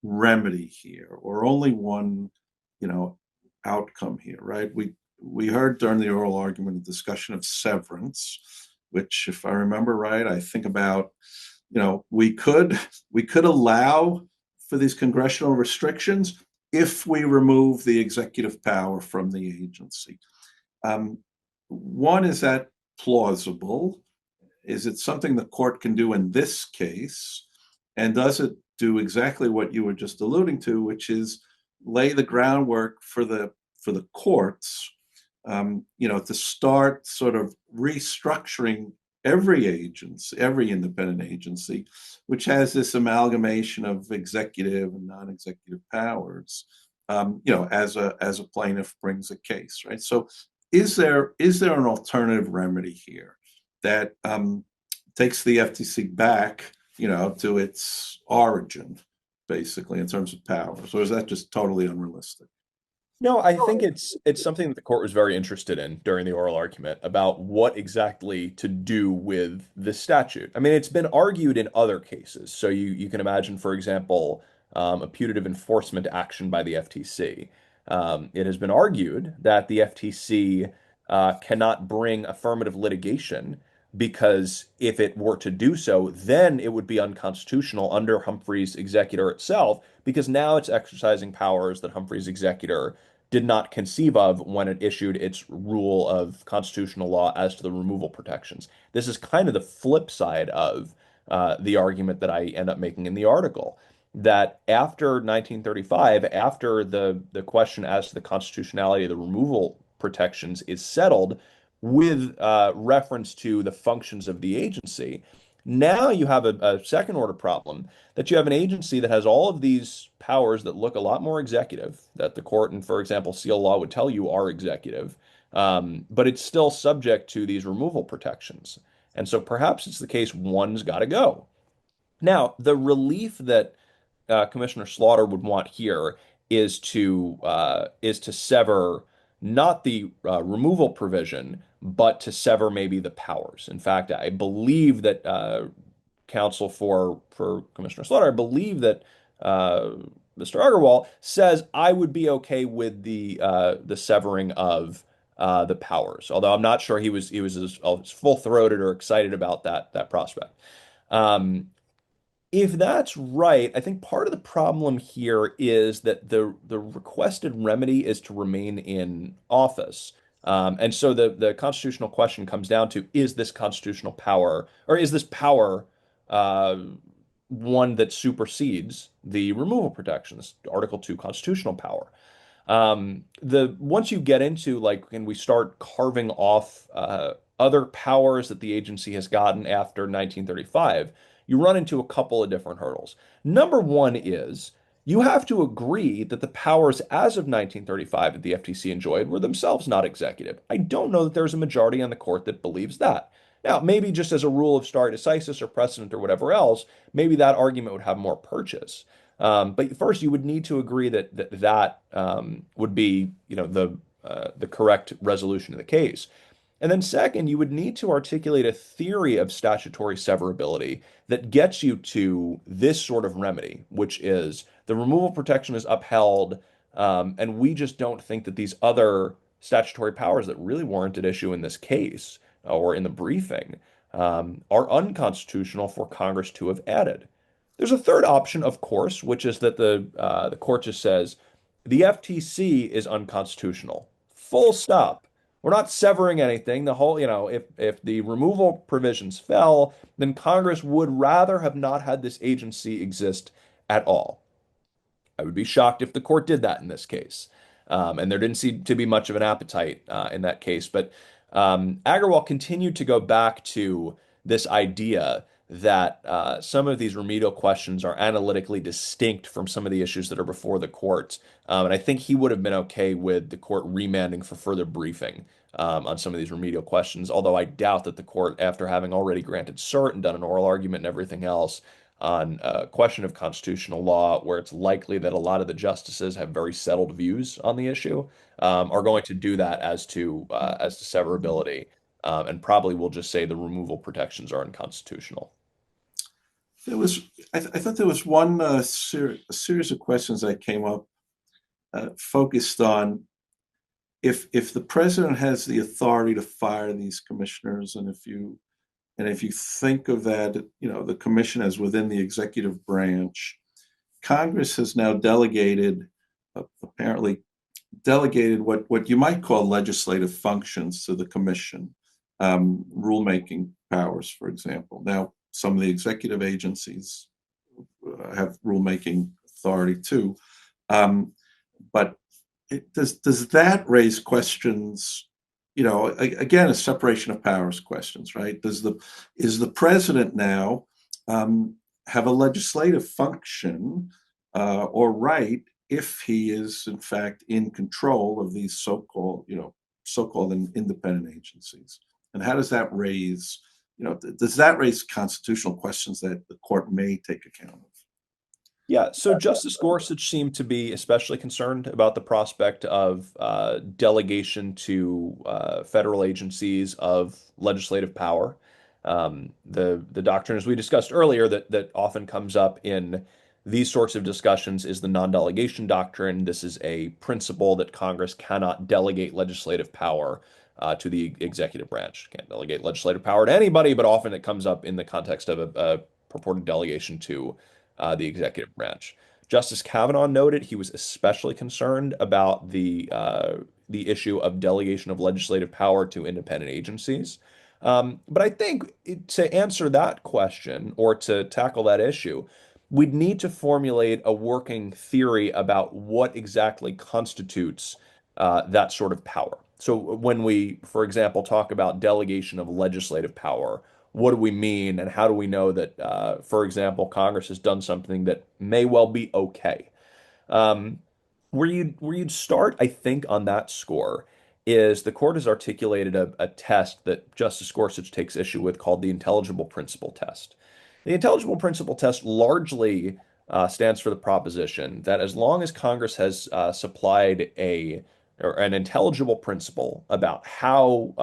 remedy here, or only one, you know, outcome here, right? We heard during the oral argument a discussion of severance, which, if I remember right, I think about, we could allow for these congressional restrictions if we remove the executive power from the agency. Um, One, is that plausible? Is it something the court can do in this case? And does it do exactly what you were just alluding to, which is lay the groundwork for the courts, to start sort of restructuring every agency, every independent agency, which has this amalgamation of executive and non-executive powers, as a plaintiff brings a case, right? So is there an alternative remedy here that takes the FTC back, to its origin, basically, in terms of powers, or is that just totally unrealistic? No, I think it's something that the court was very interested in during the oral argument about what exactly to do with the statute. I mean, it's been argued in other cases. So you can imagine, for example, a putative enforcement action by the FTC. It has been argued that the FTC cannot bring affirmative litigation because if it were to do so, then it would be unconstitutional under Humphrey's executor itself, because now it's exercising powers that Humphrey's executor did not conceive of when it issued its rule of constitutional law as to the removal protections. This is kind of the flip side of the argument that I end up making in the article, that after 1935, after the question as to the constitutionality of the removal protections is settled with reference to the functions of the agency, now you have a second order problem, that you have an agency that has all of these powers that look a lot more executive, that the court and, for example, seal law would tell you are executive, but it's still subject to these removal protections. And so perhaps it's the case one's got to go. Now, the relief that Commissioner Slaughter would want here is to sever not the removal provision, but to sever maybe the powers. In fact, I believe that counsel for Commissioner Slaughter, I believe that Mr. Agarwal says I would be okay with the severing of the powers. Although I'm not sure he was as full-throated or excited about that prospect. If that's right, I think part of the problem here is that the requested remedy is to remain in office. And so the constitutional question comes down to, is this constitutional power, or is this power uh, one that supersedes the removal protections, Article 2 constitutional power? The once you get into, like, and we start carving off other powers that the agency has gotten after 1935, you run into a couple of different hurdles. Number one is you have to agree that the powers as of 1935 that the FTC enjoyed were themselves not executive. I don't know that there's a majority on the court that believes that. Now, maybe just as a rule of stare decisis or precedent or whatever else, maybe that argument would have more purchase. But first, you would need to agree that would be, the correct resolution of the case. And then second, you would need to articulate a theory of statutory severability that gets you to this sort of remedy, which is the removal protection is upheld, and we just don't think that these other statutory powers that really weren't at issue in this case or in the briefing are unconstitutional for Congress to have added. There's a third option, of course, which is that the court just says the FTC is unconstitutional. Full stop. We're not severing anything. The whole, if the removal provisions fell, then Congress would rather have not had this agency exist at all. I would be shocked if the court did that in this case. And there didn't seem to be much of an appetite in that case. But Agarwal continued to go back to this idea that some of these remedial questions are analytically distinct from some of the issues that are before the court. And I think he would have been okay with the court remanding for further briefing on some of these remedial questions, although I doubt that the court, after having already granted cert and done an oral argument and everything else on a question of constitutional law, where it's likely that a lot of the justices have very settled views on the issue, are going to do that as to severability, and probably will just say the removal protections are unconstitutional. There was, I thought there was one a series of questions that came up focused on if the president has the authority to fire these commissioners, and if you think of that, the commission as within the executive branch, Congress has now apparently delegated what you might call legislative functions to the commission, rulemaking powers, for example. Now, some of the executive agencies have rulemaking authority too, but does that raise questions? Again, a separation of powers questions, right? Is the president now have a legislative function or right if he is in fact in control of these so-called independent agencies? And how does that raise, does that raise constitutional questions that the court may take account of? Yeah, so Justice Gorsuch seemed to be especially concerned about the prospect of delegation to federal agencies of legislative power. The doctrine, as we discussed earlier, that often comes up in these sorts of discussions is the non-delegation doctrine. This is a principle that Congress cannot delegate legislative power to the executive branch. Can't delegate legislative power to anybody, but often it comes up in the context of a purported delegation to the executive branch. Justice Kavanaugh noted he was especially concerned about the issue of delegation of legislative power to independent agencies. But I think to answer that question or to tackle that issue, we'd need to formulate a working theory about what exactly constitutes that sort of power. So when we, for example, talk about delegation of legislative power, what do we mean, and how do we know that, for example, Congress has done something that may well be okay? Um, where you'd start, I think, on that score is the court has articulated a test that Justice Gorsuch takes issue with called the intelligible principle test. The intelligible principle test largely stands for the proposition that as long as Congress has supplied an intelligible principle about how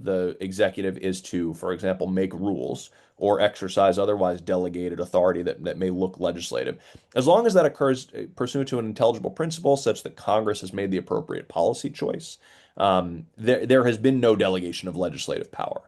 the executive is to, for example, make rules or exercise otherwise delegated authority that may look legislative, as long as that occurs pursuant to an intelligible principle such that Congress has made the appropriate policy choice, there has been no delegation of legislative power.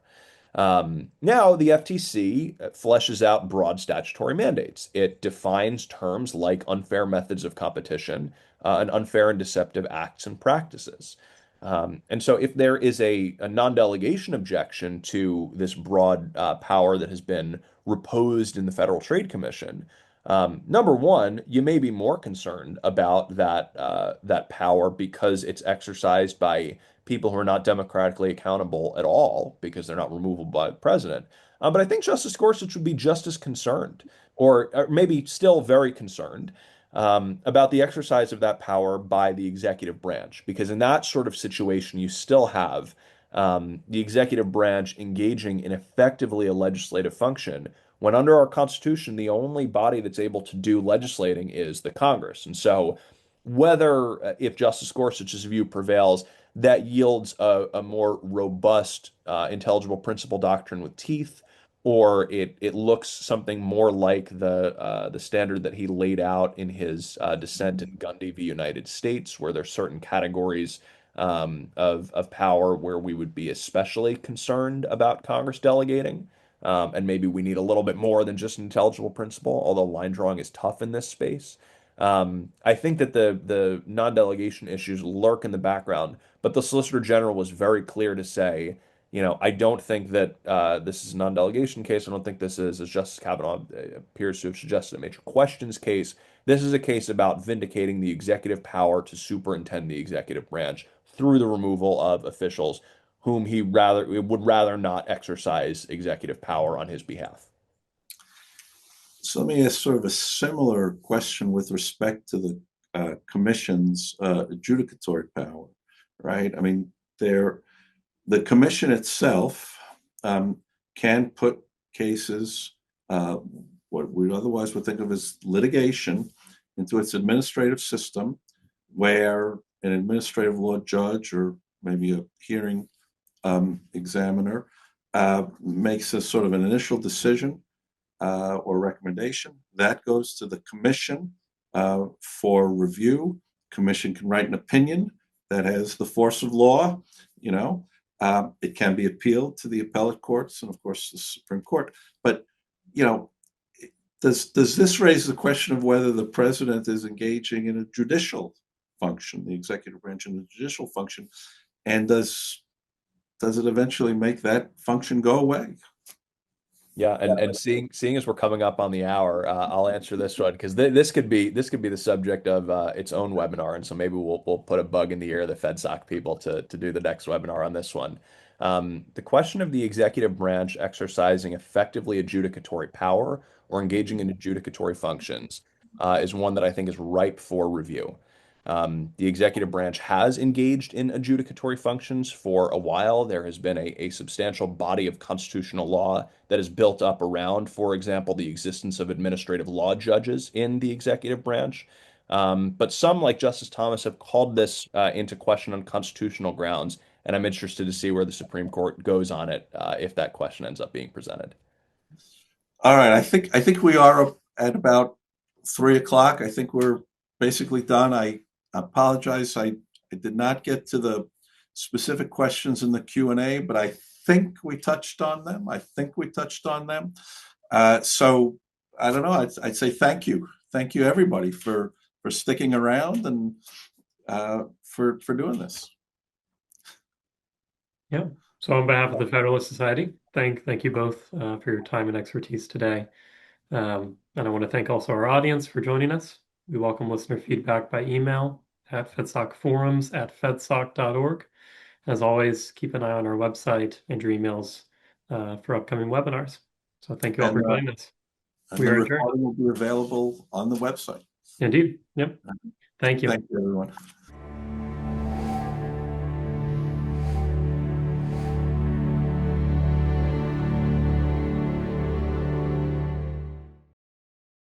Now, the FTC fleshes out broad statutory mandates. It defines terms like unfair methods of competition and unfair and deceptive acts and practices. And so, if there is a non-delegation objection to this broad power that has been reposed in the Federal Trade Commission, number one, you may be more concerned about that power because it's exercised by people who are not democratically accountable at all because they're not removable by the president. But I think Justice Gorsuch would be just as concerned, or maybe still very concerned, about the exercise of that power by the executive branch, because in that sort of situation, you still have the executive branch engaging in effectively a legislative function when under our Constitution, the only body that's able to do legislating is the Congress. And so, whether if Justice Gorsuch's view prevails, that yields a more robust, intelligible principle doctrine with teeth, or it looks something more like the standard that he laid out in his dissent in Gundy v. United States, where there's certain categories of power where we would be especially concerned about Congress delegating. And maybe we need a little bit more than just an intelligible principle, although line drawing is tough in this space. I think that the non-delegation issues lurk in the background, but the Solicitor General was very clear to say, I don't think that this is a non-delegation case. I don't think this is, as Justice Kavanaugh appears to have suggested, a major questions case. This is a case about vindicating the executive power to superintend the executive branch through the removal of officials whom he would rather not exercise executive power on his behalf. So let me ask sort of a similar question with respect to the commission's adjudicatory power, right? I mean, the commission itself can put cases, what we otherwise would think of as litigation, into its administrative system, where an administrative law judge or maybe a hearing examiner makes a sort of an initial decision or recommendation. That goes to the commission for review. Commission can write an opinion that has the force of law. It can be appealed to the appellate courts and, of course, the Supreme Court. But does this raise the question of whether the president is engaging in a judicial function, the executive branch in a judicial function, and does it eventually make that function go away? Yeah, and seeing as we're coming up on the hour, I'll answer this one because this could be the subject of its own webinar, and so maybe we'll put a bug in the ear of the FedSoc people to do the next webinar on this one. The question of the executive branch exercising effectively adjudicatory power or engaging in adjudicatory functions is one that I think is ripe for review. The executive branch has engaged in adjudicatory functions for a while. There has been a substantial body of constitutional law that is built up around, for example, the existence of administrative law judges in the executive branch. But some, like Justice Thomas, have called this into question on constitutional grounds, and I'm interested to see where the Supreme Court goes on it if that question ends up being presented. All right, I think we are up at about 3 o'clock. I think we're basically done. I apologize. I did not get to the specific questions in the Q&A, but I think we touched on them. So I don't know. I'd say thank you everybody for sticking around and for doing this. Yeah. So on behalf of the Federalist Society, thank you both for your time and expertise today. And I want to thank also our audience for joining us. We welcome listener feedback by email at fedsocforums@fedsoc.org. As always, keep an eye on our website and your emails for upcoming webinars. So thank you all for joining us. And We the are adjourned. recording will be available on the website. Indeed. Yep. Thank you. Thank you, everyone.